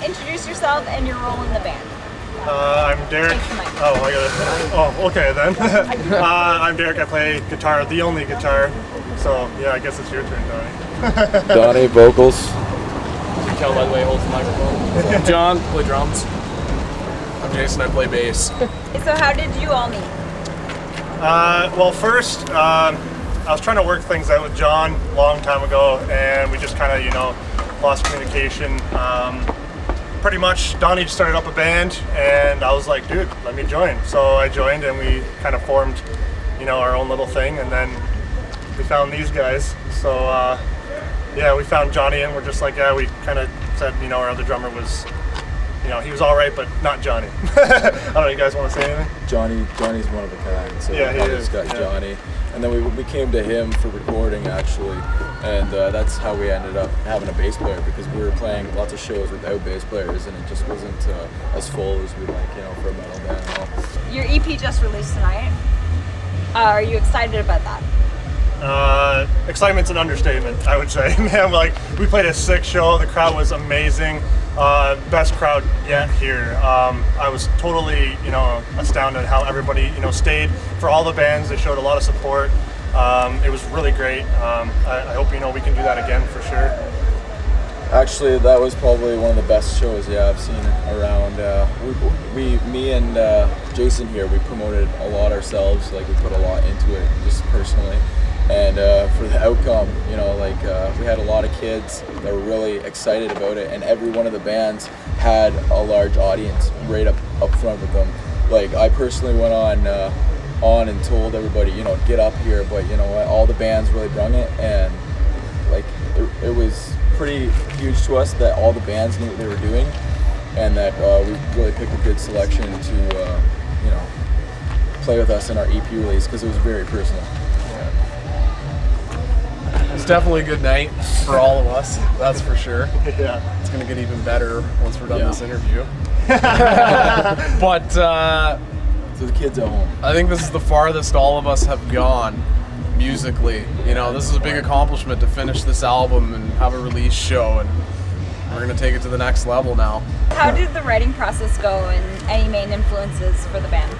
Introduce yourself and your role in the band. I'm Derek. Okay then. I'm Derek. I play guitar, the only guitar. So yeah, I guess it's your turn, Donnie. Donnie, vocals. Kel, by the way, holds the microphone. John, play drums. I'm Jason, I play bass. So how did you all meet? Well, first, I was trying to work things out with John a long time ago, and we just kind of, lost communication. Pretty much, Donnie just started up a band, and I was like, dude, let me join. So I joined, and we kind of formed, our own little thing, and then we found these guys. So yeah, we found Johnny, and we're just like, yeah, we kind of said, our other drummer was, he was all right, but not Johnny. I don't know, you guys want to say anything? Johnny's one of a kind. So yeah, we just got Johnny. And then we came to him for recording, actually, and that's how we ended up having a bass player, because we were playing lots of shows without bass players, and it just wasn't as full as we'd like, for a metal band and all. Your EP just released tonight. Are you excited about that? Excitement's an understatement, I would say. Man, we played a sick show. The crowd was amazing. Best crowd yet here. I was totally, astounded how everybody, stayed for all the bands. They showed a lot of support. It was really great. I hope, we can do that again for sure. Actually, that was probably one of the best shows, I've seen around. Me and Jason here, we promoted a lot ourselves. We put a lot into it, just personally. And for the outcome, we had a lot of kids that were really excited about it, and every one of the bands had a large audience right up front with them. I personally went on and told everybody, get up here, but all the bands really brung it, and it was pretty huge to us that all the bands knew what they were doing, and that we really picked a good selection to play with us in our EP release, because it was very personal. It's definitely a good night for all of us, that's for sure. Yeah. It's going to get even better once we're done this interview. But to the kids at home, I think this is the farthest all of us have gone musically. This is a big accomplishment to finish this album and have a release show, and we're going to take it to the next level now. How did the writing process go, and any main influences for the band?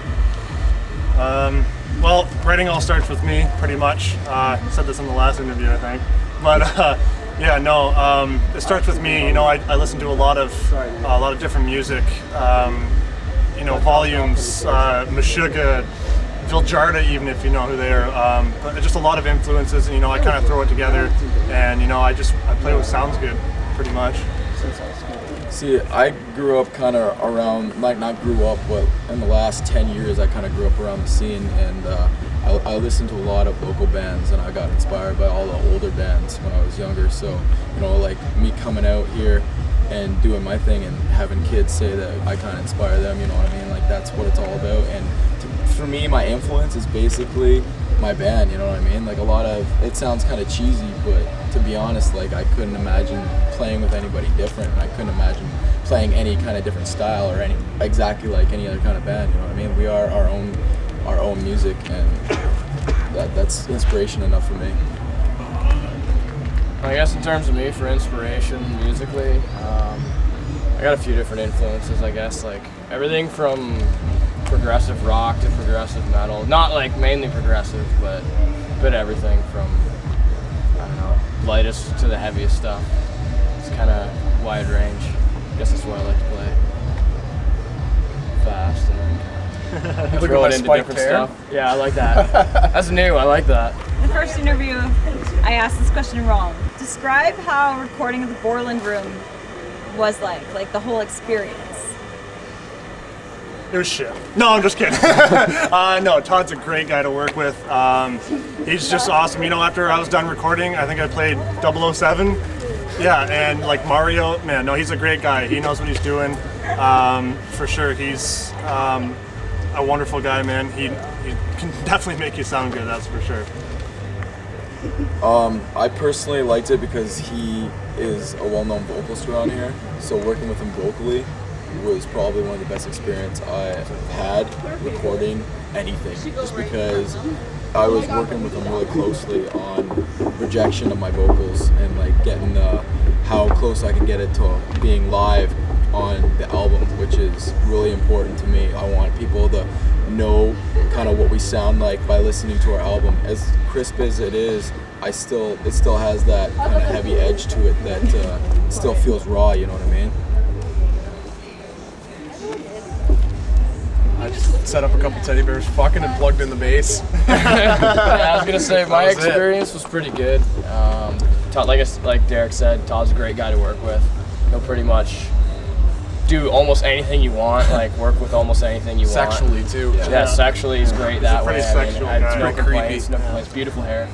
Well, writing all starts with me, pretty much. I said this in the last interview, I think. But it starts with me. I listen to a lot of different music. Volumes, Meshuggah, Viljarda, even if you know who they are. But just a lot of influences. I kind of throw it together, and I play what sounds good, pretty much. See, I grew up kind of around, not grew up, but in the last 10 years I kind of grew up around the scene, and I listened to a lot of local bands, and I got inspired by all the older bands when I was younger. So, me coming out here and doing my thing and having kids say that I kind of inspire them, you know what I mean? That's what it's all about. And for me, my influence is basically my band, you know what I mean? A lot of, it sounds kind of cheesy, but to be honest, I couldn't imagine playing with anybody different, and I couldn't imagine playing any kind of different style or exactly like any other kind of band, you know what I mean? We are our own music, and that's inspiration enough for me. I guess in terms of me, for inspiration musically, I got a few different influences, I guess, everything from progressive rock to progressive metal. Not mainly progressive, but a bit everything from, lightest to the heaviest stuff. It's kind of wide range. I guess that's what I like to play. Fast and then throw it into different stuff. Yeah, I like that. That's new, I like that. The first interview I I asked this question wrong. Describe how recording at the Borland Room was like the whole experience. It was shit. No, I'm just kidding. No, Todd's a great guy to work with. He's just awesome. You know, after I was done recording, I think I played 007. Yeah, and like Mario, man, no, he's a great guy. He knows what he's doing. For sure, he's a wonderful guy, man. He can definitely make you sound good, that's for sure. I personally liked it because he is a well-known vocalist around here. So working with him vocally was probably one of the best experience I had recording anything. Just because I was working with him really closely on rejection of my vocals and like getting how close I can get it to being live on the album, which is really important to me. I want people to know kind of what we sound like by listening to our album. As crisp as it is, it still has that kind of heavy edge to it that still feels raw, you know what I mean? I just set up a couple teddy bears, fucking, and plugged in the bass. Yeah, I was gonna say my That was it. experience was pretty good. Todd, like Derek said, Todd's a great guy to work with. He'll pretty much do almost anything you want, like work with almost anything you want. Sexually too. Yeah, sexually he's great that pretty way. sexual I guy. had no Pretty complaints, creepy. no complaints. Beautiful hair.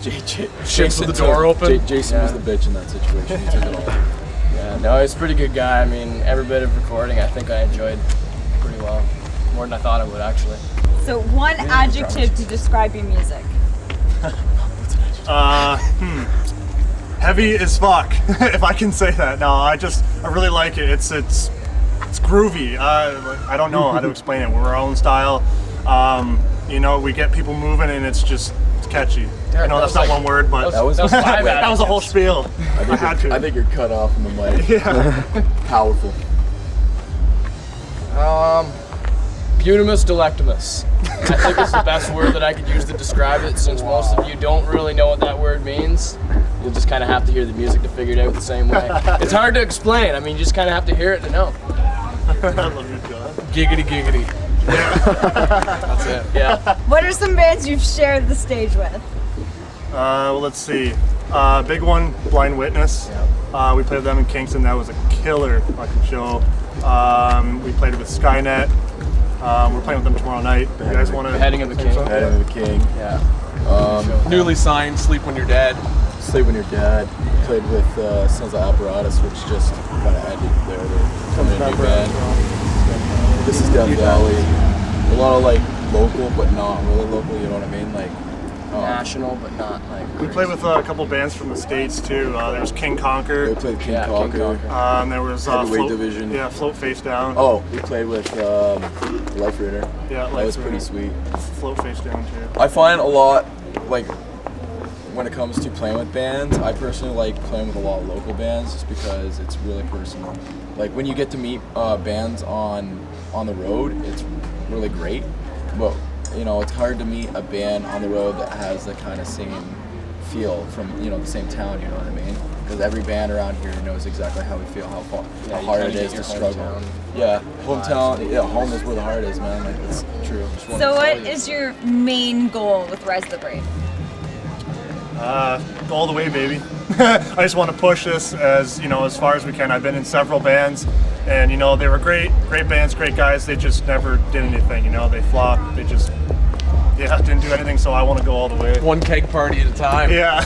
Ships with the door open. Jason was Yeah. the bitch in that situation. He took it all. Yeah, no, he's a pretty good guy. I mean, every bit of recording I think I enjoyed pretty well. More than I thought I would, actually. So one adjective to describe your music. Heavy as fuck, if I can say that. No, I really like it. It's groovy. I don't know how to explain it. We're our own style. You know, we get people moving, and it's catchy. I know that's not one word, but That was 5 that was a whole spiel. I had to. I think you're cut off from the mic. Yeah. Powerful. Bunimus delectimus. I think it's the best word that I could use to describe it, since most of you don't really know what that word means. You'll just kind of have to hear the music to figure it out the same way. It's hard to explain. I mean, you just kind of have to hear it to know. I love you, John. Giggity giggity. That's it. Yeah. What are some bands you've shared the stage with? Well, let's see. Big one, Blind Witness. We played with them in Kingston. That was a killer fucking show. We played with Skynet. We're playing with them tomorrow night. You guys want to? Beheading of the King. Head of the King. Yeah. Newly signed, Sleep When You're Dead. Sleep When You're Dead. Played with Sons of Apparatus, which just kind of ended there. They're coming in a new band. This is Death Valley. A lot of like local, but not really local. You know what I mean? Like National, but not like. We played with a couple bands from the States too. There was King we Conquer. played King Yeah, King Conquer. Conquer. There was Heavyweight Float, division. Yeah, Float Face Down. Oh, we played with Life Reader. Yeah, That Life was pretty Reader. sweet. Float Face Down too. I find a lot, like, when it comes to playing with bands, I personally like playing with a lot of local bands just because it's really personal. Like, when you get to meet bands on the road, it's really great. But, you know, it's hard to meet a band on the road that has the kind of same feel from, you know, the same town, you know what I mean? Because every band around here knows exactly how we feel, how Yeah, you hard kinda it is get to your struggle. hometown Yeah, hometown, yeah, home is where the heart is, man. Like, it's true. Just wanna So tell what you. is your main goal with Rise of the Brave? Go all the way, baby. I just want to push this as far as we can. I've been in several bands, and they were great bands, great guys. They just never did anything. They flopped. They just didn't do anything. So I want to go all the way. One keg party at a time. Yeah.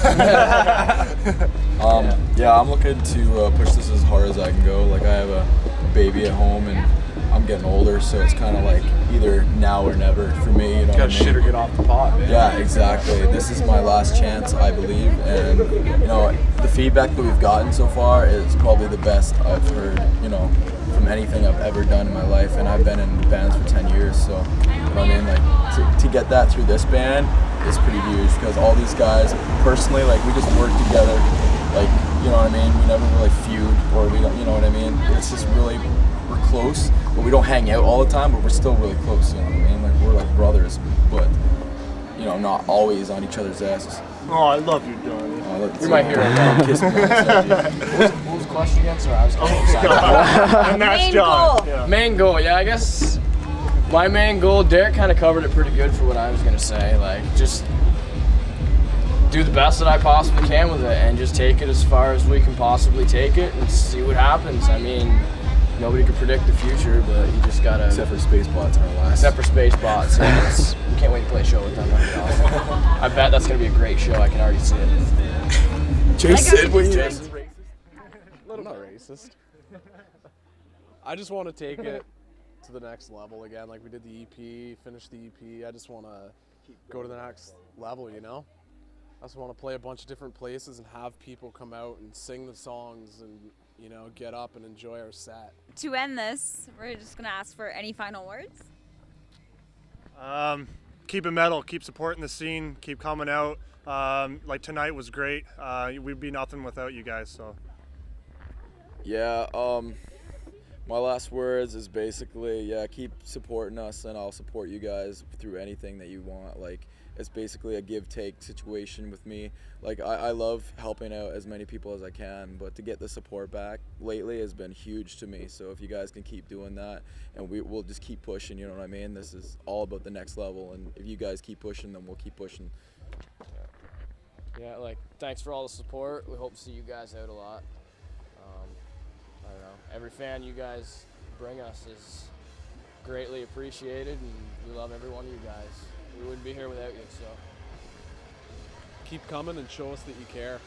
Yeah, I'm looking to push this as hard as I can go. Like, I have a baby at home, and I'm getting older, so it's kind of like either now or never for me. You know, Got what I shit mean? or get off the pot, man. Yeah, exactly. This is my last chance, I believe, and the feedback that we've gotten so far is probably the best I've heard, from anything I've ever done in my life, and I've been in bands for 10 years, so, you know what I mean, like, to get that through this band is pretty huge, because all these guys, personally, like, we just work together, like, you know what I mean, we never really feud, or we don't, you know what I mean, it's just really, we're close, but we don't hang out all the time, but we're still really close, you know what I mean, like, we're like brothers, but, not always on each other's asses. Oh, I love you, Johnny. You're my hero. Kiss me on the side, yeah. What was the question again? Sorry, I was getting excited. And that's Main John. goal. Yeah. Main goal, yeah, I guess my main goal, Derek kind of covered it pretty good for what I was going to say. Like, just do the best that I possibly can with it and just take it as far as we can possibly take it and see what happens. I mean, nobody can predict the future, but you just gotta. Except for Space Bots in our last. Except for Space Bots. We can't wait to play a show with them. That'll be awesome. I bet that's gonna be a great show. I can already see it. Jason, what are you? I'm not racist. I just want to take it to the next level again. Like we did the EP, finished the EP. I just want to go to the next level, you know? I just want to play a bunch of different places and have people come out and sing the songs and, you know, get up and enjoy our set. To end this, we're just going to ask for any final words. Keep it metal, keep supporting the scene, keep coming out. Like tonight was great. We'd be nothing without you guys, so. Yeah, my last words is basically, yeah, keep supporting us and I'll support you guys through anything that you want. Like, it's basically a give-take situation with me. Like, I love helping out as many people as I can, but to get the support back lately has been huge to me. So if you guys can keep doing that, and we'll just keep pushing, you know what I mean? This is all about the next level, and if you guys keep pushing, then we'll keep pushing. Yeah, like, thanks for all the support. We hope to see you guys out a lot. I don't know. Every fan you guys bring us is greatly appreciated, and we love every one of you guys. We wouldn't be here without you, so. Keep coming and show us that you care.